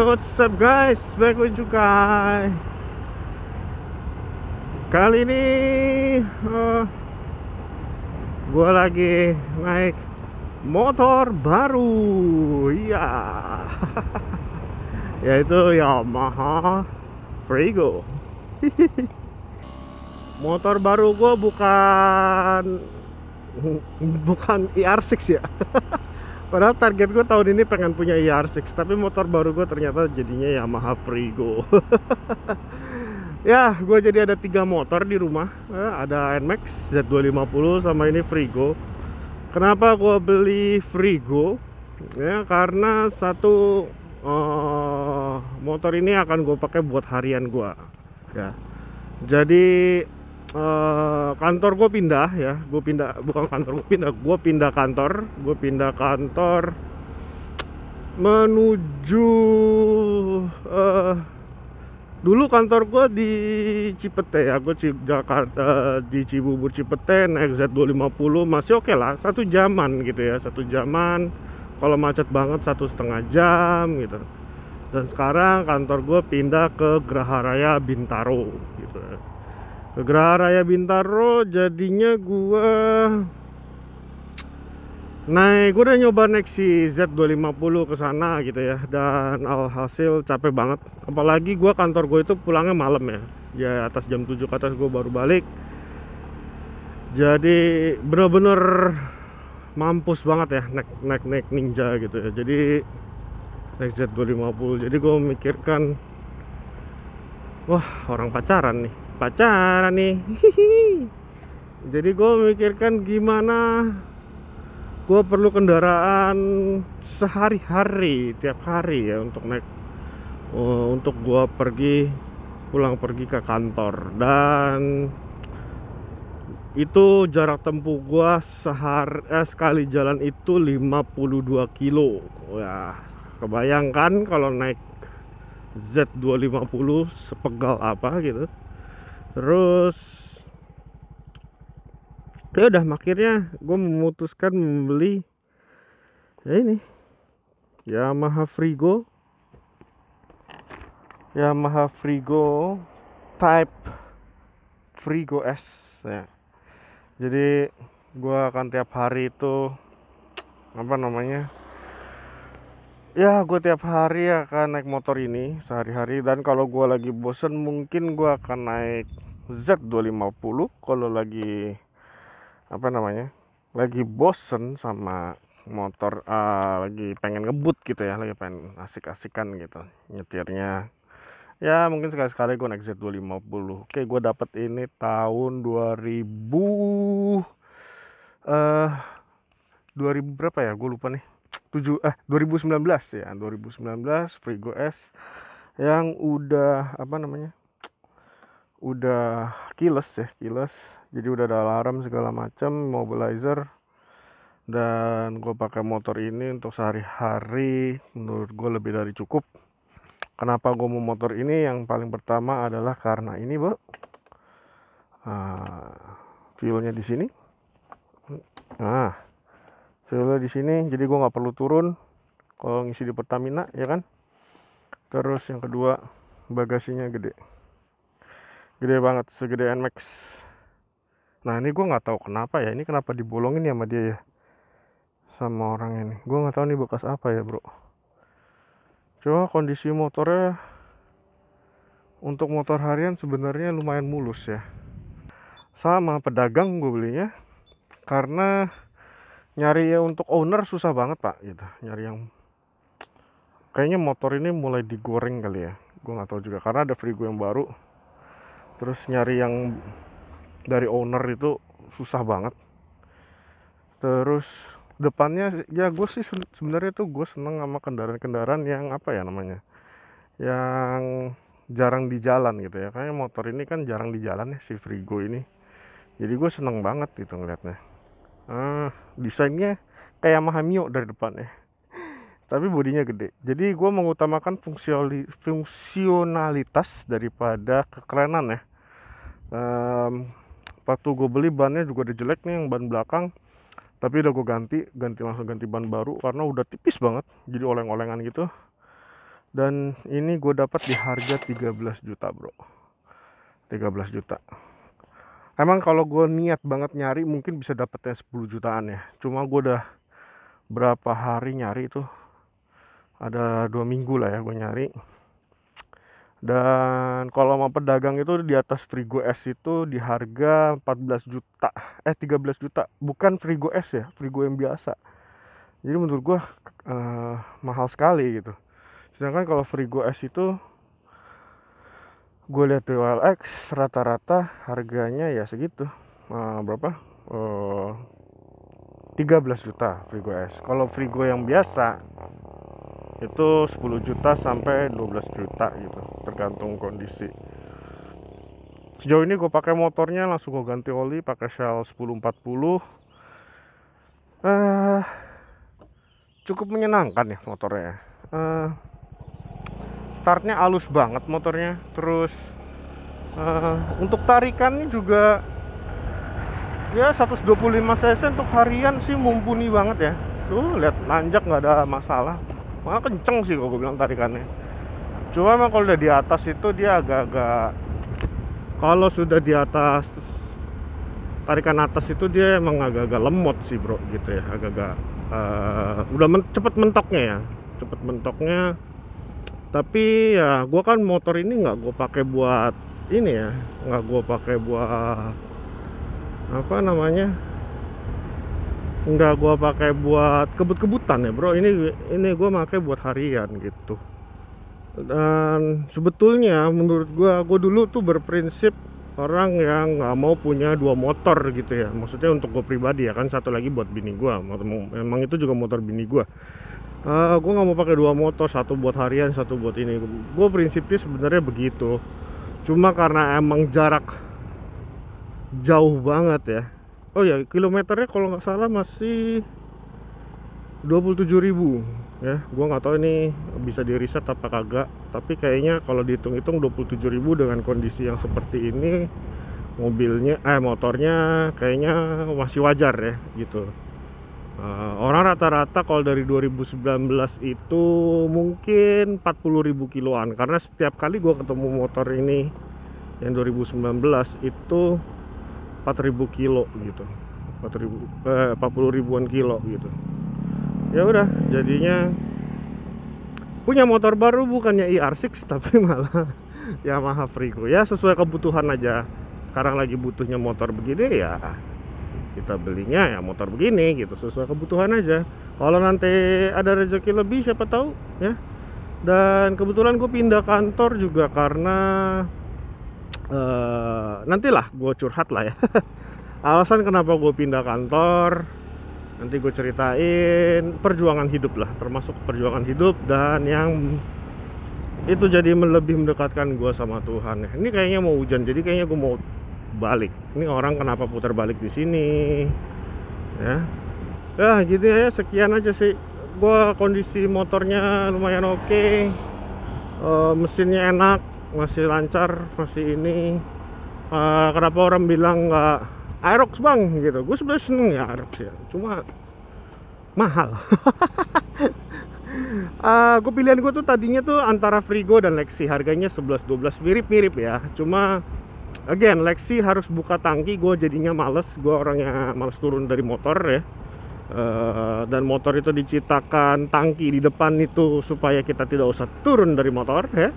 What's up guys, back with you guys. Kali ini gue lagi naik motor baru. Iya. Yaitu Yamaha Frigo. Motor baru gue bukan ER6 ya. Padahal target gue tahun ini pengen punya ER6, tapi motor baru gue ternyata jadinya Yamaha Frigo. Ya, gue jadi ada 3 motor di rumah. Ada NMAX Z250 sama ini Frigo. Kenapa gue beli Frigo? Ya, karena satu, motor ini akan gue pakai buat harian gue. Ya, jadi kantor gue pindah ya. Gue pindah, bukan kantor gue pindah, gue pindah kantor menuju dulu kantor gue di Cipete ya. Gue Jakarta, di Cibubur Cipete, naik Z250 masih oke lah, 1 jaman gitu ya, 1 jaman. Kalau macet banget 1,5 jam gitu. Dan sekarang kantor gue pindah ke Geraha Raya Bintaro gitu ya. Ke Geraha Raya Bintaro, jadinya gue udah nyoba naik si Z250 ke sana gitu ya, dan alhasil capek banget. Apalagi gua kantor gue itu pulangnya malam ya. Ya atas jam 7 ke atas gue baru balik. Jadi bener-bener mampus banget ya naik Ninja gitu ya. Jadi naik Z250. Jadi gue memikirkan, wah, orang pacaran nih. Hihihi. Jadi gue memikirkan gimana gue perlu kendaraan sehari-hari, tiap hari ya, untuk naik, untuk gue pulang pergi ke kantor. Dan itu jarak tempuh gue sekali jalan itu 52 kilo. Ya, kebayangkan kalau naik Z250 sepegal apa gitu. Terus ya udah, akhirnya gue memutuskan membeli ya ini Yamaha Frigo Type Frigo S ya. Jadi gue akan tiap hari itu gue tiap hari akan naik motor ini sehari-hari. Dan kalau gue lagi bosen mungkin gue akan naik Z250. Kalau lagi lagi bosen sama motor, lagi pengen ngebut gitu ya, lagi pengen asik-asikan gitu nyetirnya, ya mungkin sekali-sekali gue naik Z250. Oke, gue dapet ini tahun 2000 berapa ya, gue lupa nih, 2019 ya, 2019 Frigo S yang udah udah keyless. Jadi udah ada alarm segala macam, mobilizer. Dan gue pakai motor ini untuk sehari-hari, menurut gue lebih dari cukup. Kenapa gue mau motor ini? Yang paling pertama adalah karena ini, fuelnya di sini. Fuelnya di sini, jadi gue nggak perlu turun kalau ngisi di Pertamina, ya kan. Terus yang kedua, bagasinya gede banget, segede NMAX. Nah ini gue nggak tahu kenapa ya, ini kenapa dibolongin ya sama dia ya, sama orang ini. Gue nggak tahu nih bekas apa ya bro. Coba kondisi motornya untuk motor harian sebenarnya lumayan mulus ya. Sama pedagang gue belinya, karena nyari ya untuk owner susah banget pak gitu. Nyari yang kayaknya motor ini mulai digoreng kali ya, gue nggak tahu juga, karena ada Frigo yang baru. Terus nyari yang dari owner itu susah banget. Terus depannya ya, gue sih sebenarnya tuh gue seneng sama kendaraan-kendaraan yang yang jarang di jalan gitu ya. Kayaknya motor ini kan jarang di jalan ya, si Frigo ini. Jadi gue seneng banget gitu ngeliatnya. Desainnya kayak Yamaha Mio dari depan ya, tapi bodinya gede. Jadi gue mengutamakan fungsionalitas daripada kekerenan ya. Waktu gue beli bannya juga udah jelek nih, yang ban belakang. Tapi udah gue langsung ganti ban baru karena udah tipis banget, jadi oleng-olengan gitu. Dan ini gue dapat di harga 13 juta bro, 13 juta. Emang kalau gue niat banget nyari mungkin bisa dapetnya 10 jutaan ya. Cuma gue udah berapa hari nyari tuh, ada 2 minggu lah ya gue nyari. Dan kalau sama pedagang itu di atas Frigo S itu di harga 14 juta, 13 juta. Bukan Frigo S ya, Frigo yang biasa. Jadi menurut gue mahal sekali gitu. Sedangkan kalau Frigo S itu gue lihat di OLX rata-rata harganya ya segitu, berapa, 13 juta Frigo S. Kalau Frigo yang biasa itu 10 juta sampai 12 juta gitu, tergantung kondisi. Sejauh ini gue pakai motornya langsung gue ganti oli pakai Shell 1040. Cukup menyenangkan ya motornya. Startnya halus banget motornya. Terus untuk tarikannya juga ya 125 cc untuk harian sih mumpuni banget ya. Tuh lihat nanjak nggak ada masalah, malah kenceng sih kalau gue bilang tarikannya. Cuma emang kalau udah di atas itu dia agak-agak, kalau sudah di atas tarikan atas itu dia emang agak-agak lemot sih bro gitu ya, agak-agak udah cepet mentoknya ya, cepet mentoknya. Tapi ya gue kan motor ini nggak gue pakai buat ini ya, nggak gue pakai buat apa namanya, nggak gue pakai buat kebut-kebutan ya bro. Ini gue pakai buat harian gitu. Dan sebetulnya menurut gue dulu tuh berprinsip orang yang nggak mau punya dua motor gitu ya, maksudnya untuk gue pribadi ya kan, satu lagi buat bini gue. Memang itu juga motor bini gue. Gue nggak mau pakai dua motor, satu buat harian, satu buat ini. Gue prinsipnya sebenarnya begitu. Cuma karena emang jarak jauh banget ya. Oh ya, kilometernya kalau nggak salah masih 27.000 ya. Gue nggak tahu ini bisa di riset apa kagak, tapi kayaknya kalau dihitung-hitung 27.000 dengan kondisi yang seperti ini, motornya kayaknya masih wajar ya gitu. Orang rata-rata kalau dari 2019 itu mungkin 40.000 kiloan, karena setiap kali gue ketemu motor ini yang 2019 itu 4.000 kilo gitu, 40 ribuan kilo gitu. Ya udah, jadinya punya motor baru bukannya ER6 tapi malah Yamaha Frigo. Ya sesuai kebutuhan aja. Sekarang lagi butuhnya motor begini ya kita belinya ya motor begini gitu, sesuai kebutuhan aja. Kalau nanti ada rezeki lebih siapa tahu ya. Dan kebetulan gue pindah kantor juga karena nantilah gue curhat lah ya. Alasan kenapa gue pindah kantor nanti gue ceritain, perjuangan hidup lah, termasuk perjuangan hidup. Dan yang itu jadi lebih mendekatkan gue sama Tuhan. Ini kayaknya mau hujan, jadi kayaknya gue mau balik. Ini orang kenapa putar balik di sini ya. Ya gitu ya, sekian aja sih. Gue kondisi motornya lumayan oke. Mesinnya enak, masih lancar, masih ini. Kenapa orang bilang nggak Aerox bang gitu, gue sebenarnya seneng ya Aerox ya, cuma mahal. Gue pilihan gue tuh tadinya tuh antara Frigo dan Lexi, harganya 11-12 mirip-mirip ya. Cuma again Lexi harus buka tangki, gue jadinya males. Gue orangnya males turun dari motor ya. Dan motor itu diciptakan tangki di depan itu supaya kita tidak usah turun dari motor ya.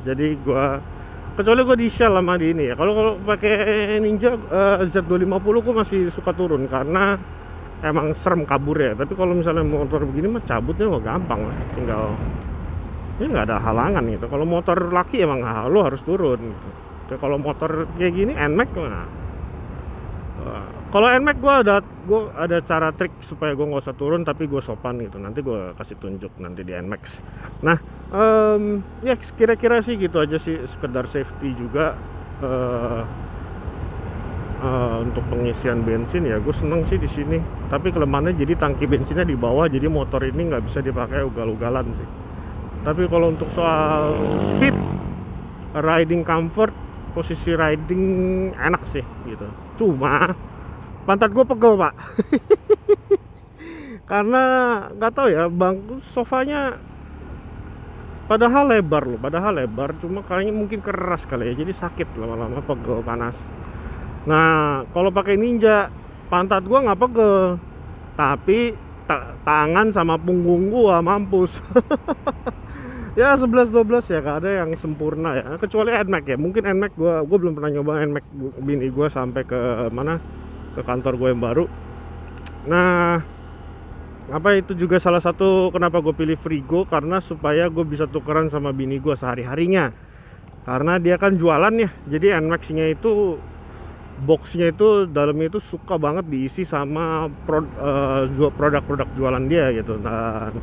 Jadi gue, kecuali gue di Shell sama di ini ya. Kalau pakai Ninja Z250 gue masih suka turun karena emang serem kabur ya. Tapi kalau misalnya motor begini mah cabutnya mah gampang lah, tinggal ini nggak ada halangan gitu. Kalau motor laki emang lo harus turun gitu. Tapi kalau motor kayak gini NMAX mah, kalau NMAX gue ada cara trik supaya gue nggak usah turun tapi gue sopan gitu. Nanti gue kasih tunjuk nanti di NMAX. Nah ya kira-kira sih gitu aja sih, sekedar safety juga. Untuk pengisian bensin ya gue seneng sih di sini. Tapi kelemahannya jadi tangki bensinnya di bawah, jadi motor ini nggak bisa dipakai ugal-ugalan sih. Tapi kalau untuk soal speed, riding comfort, posisi riding enak sih gitu. Cuma pantat gue pegel pak. Karena nggak tahu ya, bangku sofanya padahal lebar loh, padahal lebar, cuma kayaknya mungkin keras kali ya, jadi sakit lama-lama, pegel, panas. Nah kalau pakai Ninja pantat gua nggak pegel, tapi tangan sama punggung gua mampus. Ya 11-12 ya, gak ada yang sempurna ya, kecuali NMAX ya. Mungkin NMAX gua belum pernah nyoba NMAX bini gua sampai ke mana, ke kantor gue yang baru. Nah apa itu juga salah satu kenapa gue pilih Frigo, karena supaya gue bisa tukeran sama bini gue sehari-harinya, karena dia kan jualan ya. Jadi NMAX nya itu boxnya itu dalamnya itu suka banget diisi sama produk-produk jualan dia gitu. Dan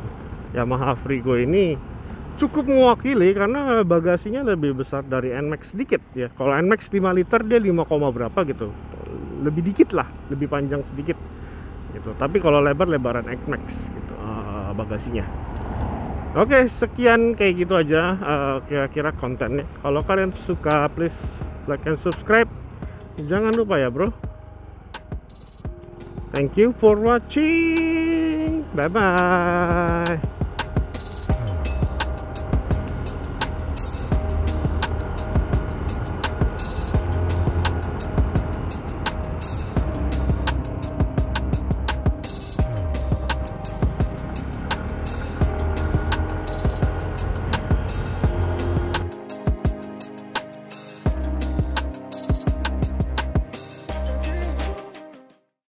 Yamaha Frigo ini cukup mewakili karena bagasinya lebih besar dari NMAX sedikit ya. Kalau NMAX 5 liter dia 5, berapa gitu, lebih dikit lah, lebih panjang sedikit gitu. Tapi kalau lebaran NMAX gitu bagasinya. Oke, sekian kayak gitu aja kira-kira kontennya. Kalau kalian suka please like and subscribe. Jangan lupa ya bro. Thank you for watching. Bye bye.